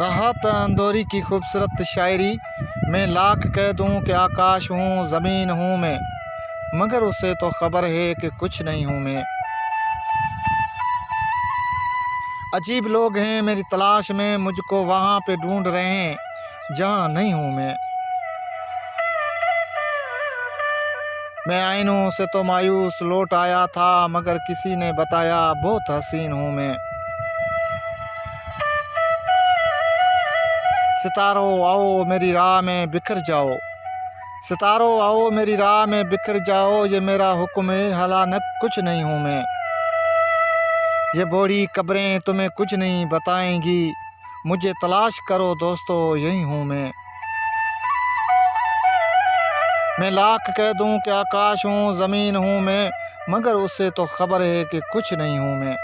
राहत अंदौरी की खूबसूरत शायरी। मैं लाख कह दूं कि आकाश हूँ ज़मीन हूँ मैं, मगर उसे तो खबर है कि कुछ नहीं हूँ मैं। अजीब लोग हैं मेरी तलाश में, मुझको वहाँ पे ढूंढ रहे हैं जहाँ नहीं हूँ मैं। मैं आईनों से तो मायूस लौट आया था, मगर किसी ने बताया बहुत हसीन हूँ मैं। सितारों आओ मेरी राह में बिखर जाओ, सितारों आओ मेरी राह में बिखर जाओ, ये मेरा हुक्म है हालांकि कुछ नहीं हूँ मैं। ये बड़ी कब्रें तुम्हें कुछ नहीं बताएंगी, मुझे तलाश करो दोस्तों यही हूँ मैं। मैं लाख कह दूं कि आकाश हूँ ज़मीन हूँ मैं, मगर उसे तो खबर है कि कुछ नहीं हूँ मैं।